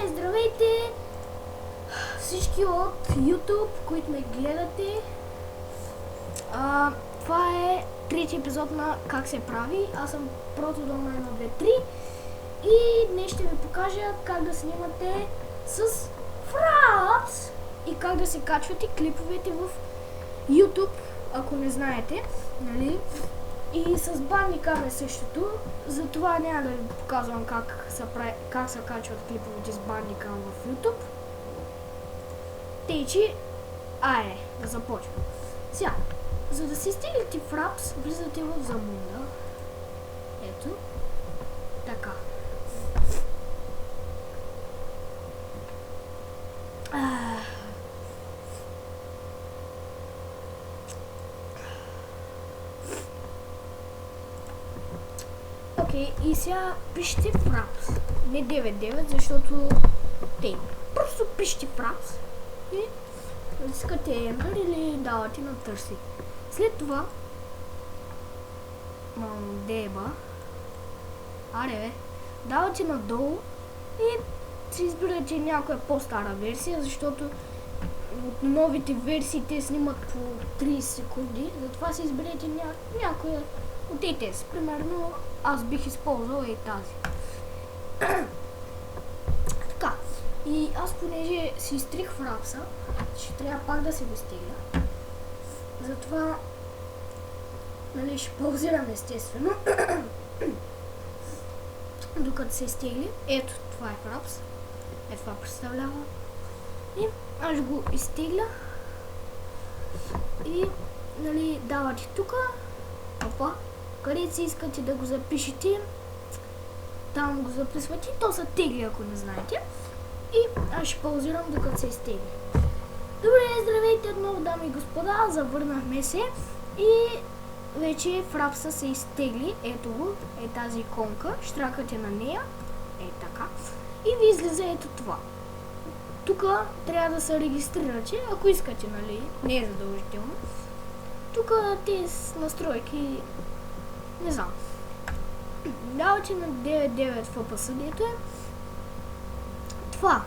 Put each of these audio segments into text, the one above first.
Здравейте всички от YouTube, които ме гледате. Това е трети епизод на Как се прави. Аз съм Протодом 123 и днес ще ви покажа как да снимате с Fraps и как да се качвате клиповете в YouTube, ако не знаете, нали? И с Bandicam е същото, затова няма да ви показвам как се качват клиповете с Bandicam в YouTube. Тъй, че да започвам. Сега, за да се стигнете в Fraps, влизате в Замунда. Ето. Така. Окей, и сега пишете Fraps. Не 99, защото просто пишете Fraps и искате Enter или давате на търси. След това давате надолу и си избирате някоя по-стара версия, защото от новите версии те снимат по 30 секунди, затова си изберете някоя от тези. Примерно аз бих използвал и тази. Така, и аз понеже си изтрих Frapsa, ще трябва пак да се го изтегля. Затова, нали, ще паузирам естествено. Докато се изтегли. Ето, това е Fraps. Ето това представлява. И аз го изтегля. И, нали, давате тука. Опа. Където си искате да го запишете, там го записвате. То са тегли, ако не знаете. И аз ще паузирам докато се изтегли. Добре, здравейте отново, дами и господа. Завърнахме се и вече Frapsa се изтегли. Ето го, е тази иконка. Штракате на нея. Така. И ви излиза ето това. Тук трябва да се регистрирате, ако искате, нали? Не е задължително. Тук тези настройки, не знам. Давате на 99 FPS, дето е. Това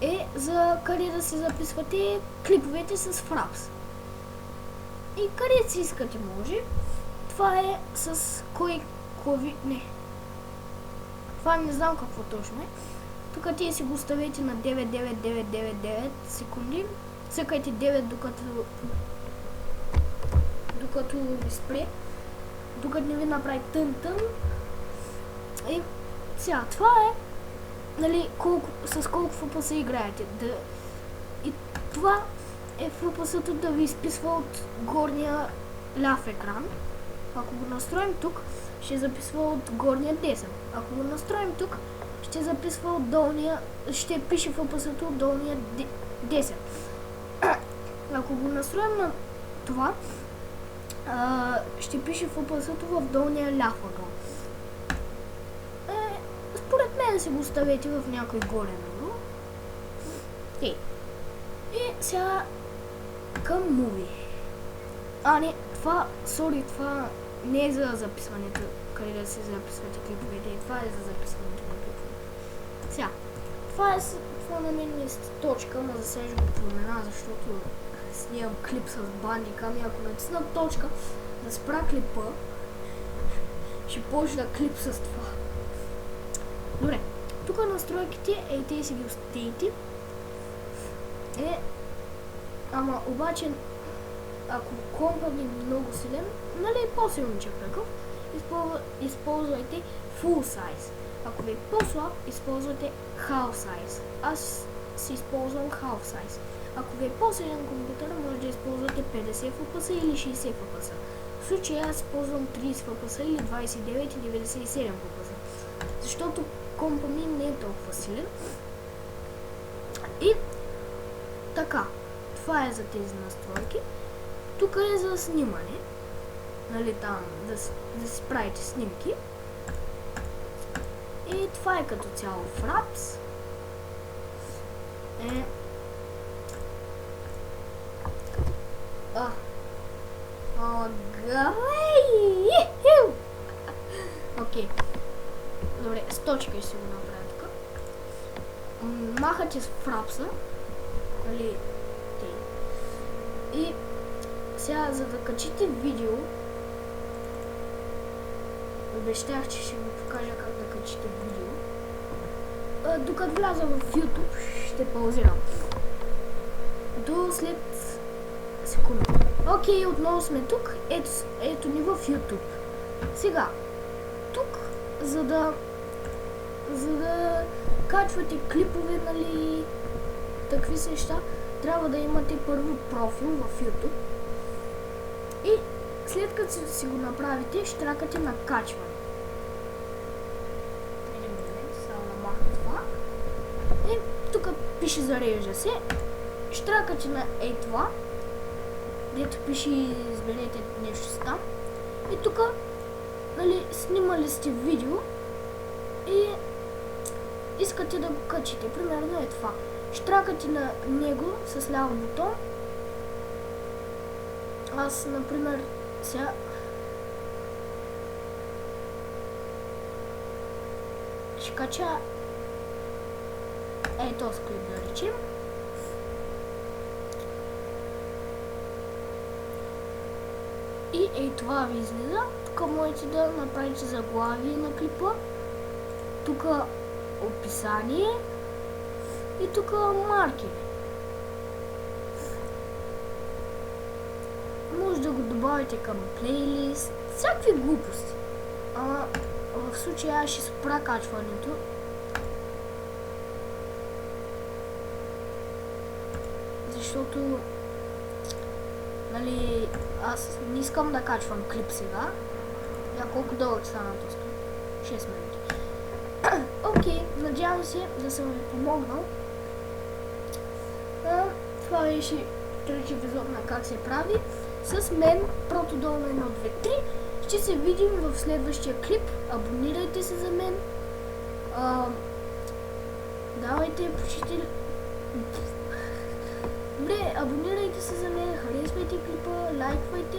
е за къде да се записвате клиповете с Fraps. И къде си искате може. Това е с това не знам какво точно е. Тук тие си го оставете на 99999 секунди. Цъкайте 9 докато ви спре. Докато не ви направи тън-тън. И сега, това е, нали, с колко FPS играете. И това е FPS-то да ви изписва от горния ляв екран. Ако го настроим тук, ще записва от горния десен. Ако го настроим тук, ще записва от долния, ще пише FPS-то от долния десен. Ако го настроим на това, ще пише FPS-то в долния ляв ъгъл. Според мен си го оставете в някой горен ъгъл. И сега към Movie. Това не е за записването, къде да се записвате клиповете, това е за записването на клиповете. Сега, това на мен е точка, но за сега ще го промена, защото снимам клип с Bandicam и ако натисна точка да спра клипа, ще почна клип с това. Добре, тук настройките, те си ги оставите. Ама обаче, ако компът ви е много силен, нали по-силничък такъв, използвайте Full Size. Ако ви е по-слаб, използвайте Half Size. Аз си използвам Half Size. Ако ви е по-силен компютър, може да използвате 50 FPS или 60 FPS. В случая аз използвам 30 FPS или 29 и 97 FPS. Защото компът ми не е толкова силен. И така, това е за тези настройки. Тук е за снимане. Нали, там да си правите снимки. И това е като цяло Fraps. Окей. Добре, точка и си го направя така. Махате с фрапса, нали, и сега, за да качите видео, обещах, че ще ви покажа как да качите видео. Докато вляза в YouTube, ще паузирам. До след секунда. Окей, отново сме тук. Ето ни в YouTube. Сега, тук, за да качвате клипове, нали, такви си неща, трябва да имате първо профил в YouTube. И след като си го направите, ще тракате на качване. Един момент, само намахна това. И тук пише зарежда се. Ще тракате на това, дето пише изберете нещо си там. И тук, нали, снимали сте видео и искате да го качите. Примерно е това. Ще тракате на него с ляв бутон. Аз, например, сега ще кача този клип, да речем. И това ви излиза. Тук можете да направите заглавие на клипа. Тук описание. И тук маркери. Може да го добавите към плейлист. Всякакви глупости. В случая аз ще спра качването. Защото, нали, аз не искам да качвам клип сега. Колко дълъг стана този клип? 6 минути. Окей, надявам се да съм ви помогнал. Това беше трети епизод на как се прави. С мен, Протодол на 1, 2, 3. Ще се видим в следващия клип. Абонирайте се за мен. Давайте, почти... Добре, абонирайте се за мен, харесвайте клипа, лайквайте.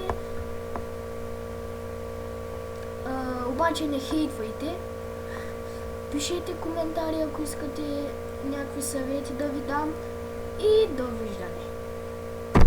Обаче не хейтвайте. Пишете коментари, ако искате някакви съвети да ви дам. И довиждане.